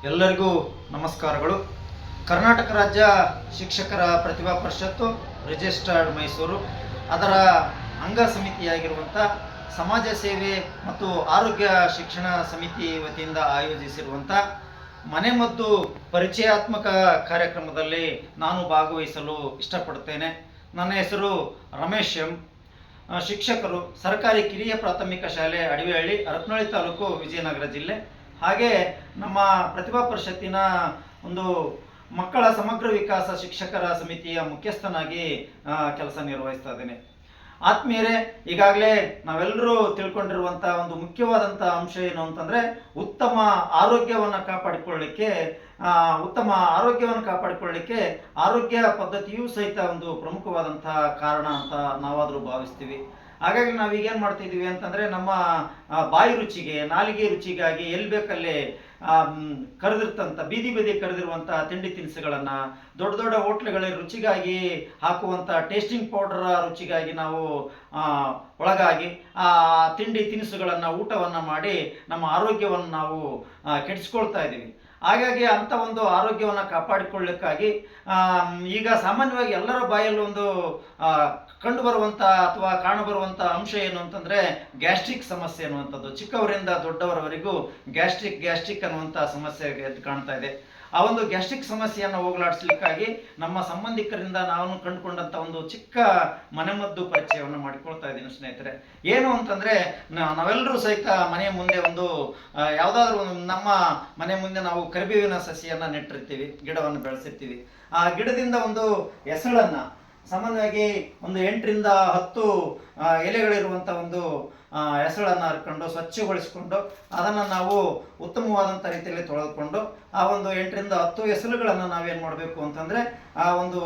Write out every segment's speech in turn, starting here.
ಎಲ್ಲರಿಗೂ ನಮಸ್ಕಾರಗಳು. ಕರ್ನಾಟಕ ರಾಜ್ಯ ಶಿಕ್ಷಕರ ಪ್ರತಿಭಾ ಪರಿಷತ್ತು ರಿಜಿಸ್ಟರ್ಡ್ ಮೈಸೂರು ಅದರ ಅಂಗ ಸಮಿತಿಯಾಗಿರುವಂಥ ಸಮಾಜ ಸೇವೆ ಮತ್ತು ಆರೋಗ್ಯ ಶಿಕ್ಷಣ ಸಮಿತಿ ವತಿಯಿಂದ ಆಯೋಜಿಸಿರುವಂಥ ಮನೆಮದ್ದು ಪರಿಚಯಾತ್ಮಕ ಕಾರ್ಯಕ್ರಮದಲ್ಲಿ ನಾನು ಭಾಗವಹಿಸಲು ಇಷ್ಟಪಡುತ್ತೇನೆ. ನನ್ನ ಹೆಸರು ರಮೇಶ್ ಎಂ. ಶಿಕ್ಷಕರು ಸರ್ಕಾರಿ ಕಿರಿಯ ಪ್ರಾಥಮಿಕ ಶಾಲೆ ಅಡವಿಹಳ್ಳಿ, ಹರಪನಹಳ್ಳಿ ತಾಲೂಕು, ವಿಜಯನಗರ ಜಿಲ್ಲೆ. ಹಾಗೆ ನಮ್ಮ ಪ್ರತಿಭಾ ಪರಿಷತ್ತಿನ ಒಂದು ಮಕ್ಕಳ ಸಮಗ್ರ ವಿಕಾಸ ಶಿಕ್ಷಕರ ಸಮಿತಿಯ ಮುಖ್ಯಸ್ಥನಾಗಿ ಕೆಲಸ ನಿರ್ವಹಿಸ್ತಾ ಇದ್ದೇನೆ. ಆತ್ಮೀಯರೇ, ಈಗಾಗಲೇ ನಾವೆಲ್ಲರೂ ತಿಳ್ಕೊಂಡಿರುವಂಥ ಒಂದು ಮುಖ್ಯವಾದಂಥ ಅಂಶ ಏನು ಅಂತಂದರೆ ಉತ್ತಮ ಆರೋಗ್ಯವನ್ನು ಕಾಪಾಡಿಕೊಳ್ಳಲಿಕ್ಕೆ ಆರೋಗ್ಯ ಪದ್ಧತಿಯೂ ಸಹಿತ ಒಂದು ಪ್ರಮುಖವಾದಂಥ ಕಾರಣ ಅಂತ ನಾವಾದರೂ ಭಾವಿಸ್ತೀವಿ. ಹಾಗಾಗಿ ನಾವೀಗೇನು ಮಾಡ್ತಿದ್ದೀವಿ ಅಂತಂದರೆ ನಮ್ಮ ಬಾಯಿ ರುಚಿಗೆ, ನಾಲಿಗೆ ರುಚಿಗಾಗಿ ಎಲ್ಲಿ ಬೇಕಲ್ಲಿ ಕರೆದಿರ್ತಂಥ ಬೀದಿ ಕರೆದಿರುವಂಥ ತಿಂಡಿ ತಿನಿಸುಗಳನ್ನು, ದೊಡ್ಡ ದೊಡ್ಡ ಹೋಟ್ಲುಗಳಲ್ಲಿ ರುಚಿಗಾಗಿ ಹಾಕುವಂಥ ಟೇಸ್ಟಿಂಗ್ ಪೌಡರ್ ರುಚಿಗಾಗಿ ನಾವು ಒಳಗಾಗಿ ಆ ತಿಂಡಿ ತಿನಿಸುಗಳನ್ನು ಊಟವನ್ನು ಮಾಡಿ ನಮ್ಮ ಆರೋಗ್ಯವನ್ನು ನಾವು ಕೆಡಿಸ್ಕೊಳ್ತಾ ಇದ್ದೀವಿ. ಹಾಗಾಗಿ ಅಂಥ ಒಂದು ಆರೋಗ್ಯವನ್ನು ಕಾಪಾಡಿಕೊಳ್ಳಲಿಕ್ಕಾಗಿ ಈಗ ಸಾಮಾನ್ಯವಾಗಿ ಎಲ್ಲರ ಬಾಯಲ್ಲಿ ಒಂದು ಕಂಡುಬರುವಂಥ ಅಥವಾ ಕಾಣಬರುವಂಥ ಅಂಶ ಏನು ಅಂತಂದರೆ ಗ್ಯಾಸ್ಟ್ರಿಕ್ ಸಮಸ್ಯೆ ಅನ್ನುವಂಥದ್ದು. ಚಿಕ್ಕವರಿಂದ ದೊಡ್ಡವರವರೆಗೂ ಗ್ಯಾಸ್ಟ್ರಿಕ್ ಅನ್ನುವಂಥ ಸಮಸ್ಯೆ ಎದ್ದು ಕಾಣ್ತಾ ಇದೆ. ಆ ಒಂದು ಗ್ಯಾಸ್ಟ್ರಿಕ್ ಸಮಸ್ಯೆಯನ್ನು ಹೋಗಲಾಡಿಸ್ಲಿಕ್ಕಾಗಿ ನಮ್ಮ ಸಂಬಂಧಿಕರಿಂದ ನಾನು ಕಂಡುಕೊಂಡಂಥ ಒಂದು ಚಿಕ್ಕ ಮನೆಮದ್ದು ಪರಿಚಯವನ್ನು ಮಾಡಿಕೊಳ್ತಾ ಇದ್ದೀನಿ ಸ್ನೇಹಿತರೆ. ಏನು ಅಂತಂದರೆ ನಾವೆಲ್ಲರೂ ಸಹಿತ ಮನೆಯ ಮುಂದೆ ಒಂದು ಯಾವುದಾದ್ರೂ ಒಂದು ನಮ್ಮ ಮನೆ ಮುಂದೆ ನಾವು ಕರಿಬೇವಿನ ಸಸಿಯನ್ನು ನೆಟ್ಟಿರ್ತೀವಿ, ಗಿಡವನ್ನು ಬೆಳೆಸಿರ್ತೀವಿ. ಆ ಗಿಡದಿಂದ ಒಂದು ಎಸಳನ್ನು ಸಾಮಾನ್ಯವಾಗಿ ಒಂದು 8 ರಿಂದ 10 ಎಲೆಗಳಿರುವಂಥ ಒಂದು ಎಸಳನ್ನು ಹರ್ಕೊಂಡು ಸ್ವಚ್ಛಗೊಳಿಸಿಕೊಂಡು ಅದನ್ನು ನಾವು ಉತ್ತಮವಾದಂಥ ರೀತಿಯಲ್ಲಿ ತೊಳೆದುಕೊಂಡು ಆ ಒಂದು 8 ರಿಂದ 10 ಎಸಳುಗಳನ್ನು ನಾವೇನು ಮಾಡಬೇಕು ಅಂತಂದರೆ ಆ ಒಂದು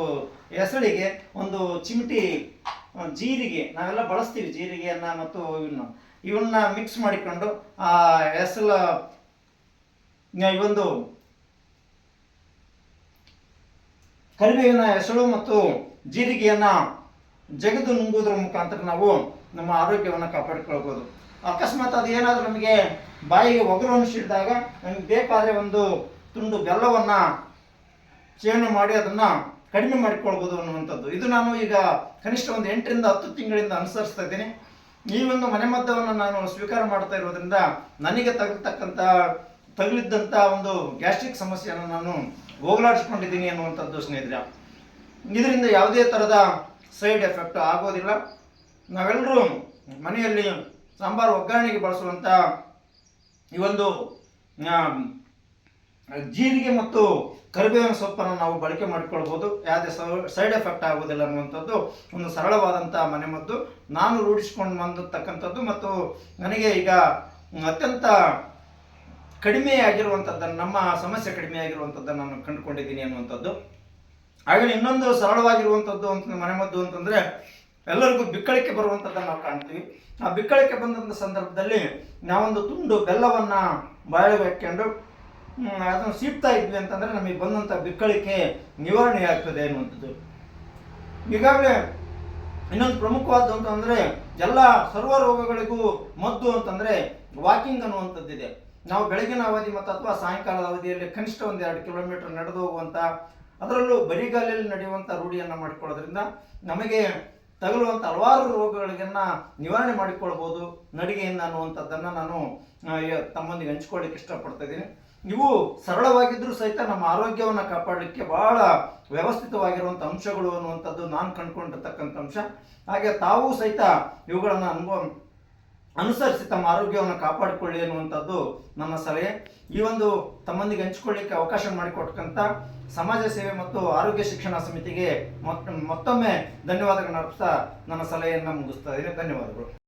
ಎಸಳಿಗೆ ಒಂದು ಚಿಮಟಿ ಜೀರಿಗೆ, ನಾವೆಲ್ಲ ಬಳಸ್ತೀವಿ ಜೀರಿಗೆಯನ್ನು ಮತ್ತು ಇವನ್ನ ಮಿಕ್ಸ್ ಮಾಡಿಕೊಂಡು ಆ ಎಸಳ ಇವೊಂದು ಕರಿಬೇವಿನ ಎಸಳು ಮತ್ತು ಜೀರಿಗೆಯನ್ನು ಜಗದು ನುಂಗುವುದರ ಮುಖಾಂತರ ನಾವು ನಮ್ಮ ಆರೋಗ್ಯವನ್ನು ಕಾಪಾಡಿಕೊಳ್ಬೋದು. ಅಕಸ್ಮಾತ್ ಅದು ಏನಾದರೂ ನಮಗೆ ಬಾಯಿಗೆ ಒಗರು ಅನಿಸಿದಾಗ ನಮಗೆ ಬೇಕಾದರೆ ಒಂದು ತುಂಡು ಬೆಲ್ಲವನ್ನು ಸೇವನೆ ಮಾಡಿ ಅದನ್ನು ಕಡಿಮೆ ಮಾಡಿಕೊಳ್ಬೋದು ಅನ್ನುವಂಥದ್ದು. ಇದು ನಾನು ಈಗ ಕನಿಷ್ಠ ಒಂದು 8 ರಿಂದ 10 ತಿಂಗಳಿಂದ ಅನುಸರಿಸ್ತಾ ಇದ್ದೀನಿ. ಈ ಒಂದು ಮನೆಮದ್ದವನ್ನು ನಾನು ಸ್ವೀಕಾರ ಮಾಡ್ತಾ ಇರೋದ್ರಿಂದ ನನಗೆ ತಗುಲಿದ್ದಂಥ ಒಂದು ಗ್ಯಾಸ್ಟ್ರಿಕ್ ಸಮಸ್ಯೆಯನ್ನು ನಾನು ಹೋಗಲಾಡಿಸ್ಕೊಂಡಿದ್ದೀನಿ ಅನ್ನುವಂಥದ್ದು ಸ್ನೇಹಿತರೆ. ಇದರಿಂದ ಯಾವುದೇ ಥರದ ಸೈಡ್ ಎಫೆಕ್ಟ್ ಆಗೋದಿಲ್ಲ. ನಾವೆಲ್ಲರೂ ಮನೆಯಲ್ಲಿ ಸಾಂಬಾರು ಒಗ್ಗರಣೆಗೆ ಬಳಸುವಂಥ ಈ ಒಂದು ಜೀರಿಗೆ ಮತ್ತು ಕರಿಬೇವಿನ ಸೊಪ್ಪನ್ನು ನಾವು ಬಳಕೆ ಮಾಡಿಕೊಳ್ಬೋದು. ಯಾವುದೇ ಸೈಡ್ ಎಫೆಕ್ಟ್ ಆಗೋದಿಲ್ಲ ಅನ್ನುವಂಥದ್ದು ಒಂದು ಸರಳವಾದಂಥ ಮನೆಮದ್ದು ನಾನು ರೂಢಿಸ್ಕೊಂಡು ಬಂದಿರ್ತಕ್ಕಂಥದ್ದು ಮತ್ತು ನನಗೆ ಈಗ ಅತ್ಯಂತ ಕಡಿಮೆ ಆಗಿರುವಂಥದ್ದನ್ನು, ನಮ್ಮ ಸಮಸ್ಯೆ ಕಡಿಮೆ ಆಗಿರುವಂಥದ್ದನ್ನು ನಾನು ಕಂಡುಕೊಂಡಿದ್ದೀನಿ ಅನ್ನುವಂಥದ್ದು. ಹಾಗೆ ಇನ್ನೊಂದು ಸರಳವಾಗಿರುವಂಥದ್ದು ಅಂತ ಮನೆಮದ್ದು ಅಂತಂದರೆ ಎಲ್ಲರಿಗೂ ಬಿಕ್ಕಳಿಕೆ ಬರುವಂಥದ್ದನ್ನು ನಾವು ಕಾಣ್ತೀವಿ. ಆ ಬಿಕ್ಕಳಿಕೆ ಬಂದಂಥ ಸಂದರ್ಭದಲ್ಲಿ ನಾವೊಂದು ತುಂಡು ಬೆಲ್ಲವನ್ನು ಬಾಯಿಗೆ ಹಾಕ್ಕೊಂಡು ಅದನ್ನು ಸೀಪ್ತಾ ಇದ್ವಿ ಅಂತಂದರೆ ನಮಗೆ ಬಂದಂಥ ಬಿಕ್ಕಳಿಕೆ ನಿವಾರಣೆ ಆಗ್ತದೆ ಅನ್ನುವಂಥದ್ದು. ಈಗಾಗಲೇ ಇನ್ನೊಂದು ಪ್ರಮುಖವಾದ್ದು ಅಂತಂದರೆ ಎಲ್ಲ ಸರ್ವ ರೋಗಗಳಿಗೂ ಮದ್ದು ಅಂತಂದರೆ ವಾಕಿಂಗ್ ಅನ್ನುವಂಥದ್ದಿದೆ. ನಾವು ಬೆಳಗಿನ ಅವಧಿ ಮತ್ತು ಅಥವಾ ಸಾಯಂಕಾಲದ ಅವಧಿಯಲ್ಲಿ ಕನಿಷ್ಠ ಒಂದು 2 ಕಿಲೋಮೀಟರ್ ನಡೆದು ಹೋಗುವಂಥ, ಅದರಲ್ಲೂ ಬರಿಗಾಲಲ್ಲಿ ನಡೆಯುವಂಥ ರೂಢಿಯನ್ನು ಮಾಡಿಕೊಳ್ಳೋದ್ರಿಂದ ನಮಗೆ ತಗುಲುವಂಥ ಹಲವಾರು ರೋಗಗಳಿಗನ್ನು ನಿವಾರಣೆ ಮಾಡಿಕೊಳ್ಬೋದು ನಡಿಗೆಯಿಂದ ಅನ್ನುವಂಥದ್ದನ್ನು ನಾನು ತಮ್ಮೊಂದಿಗೆ ಹಂಚ್ಕೊಳ್ಳಿಕ್ಕೆ ಇಷ್ಟಪಡ್ತಾ ಇದ್ದೀನಿ. ಇವು ಸರಳವಾಗಿದ್ದರೂ ಸಹಿತ ನಮ್ಮ ಆರೋಗ್ಯವನ್ನು ಕಾಪಾಡಲಿಕ್ಕೆ ಬಹಳ ವ್ಯವಸ್ಥಿತವಾಗಿರುವಂಥ ಅಂಶಗಳು ಅನ್ನುವಂಥದ್ದು ನಾನು ಕಂಡುಕೊಂಡಿರ್ತಕ್ಕಂಥ ಅಂಶ. ಹಾಗೆ ತಾವೂ ಸಹಿತ ಇವುಗಳನ್ನು ಅನುಸರಿಸಿ ತಮ್ಮ ಆರೋಗ್ಯವನ್ನು ಕಾಪಾಡಿಕೊಳ್ಳಿ ಅನ್ನುವಂಥದ್ದು ನನ್ನ ಸಲಹೆ. ಈ ಒಂದು ತಮ್ಮೊಂದಿಗೆ ಹಂಚಿಕೊಳ್ಳಿಕ್ಕೆ ಅವಕಾಶ ಮಾಡಿಕೊಟ್ಟಂಥ ಸಮಾಜ ಸೇವೆ ಮತ್ತು ಆರೋಗ್ಯ ಶಿಕ್ಷಣ ಸಮಿತಿಗೆ ಮತ್ತೊಮ್ಮೆ ಧನ್ಯವಾದಗಳನ್ನು ಅರ್ಪಿಸ್ತಾ ನನ್ನ ಸಲಹೆಯನ್ನು ಮುಗಿಸ್ತಾ ಇದ್ದೀನಿ. ಧನ್ಯವಾದಗಳು.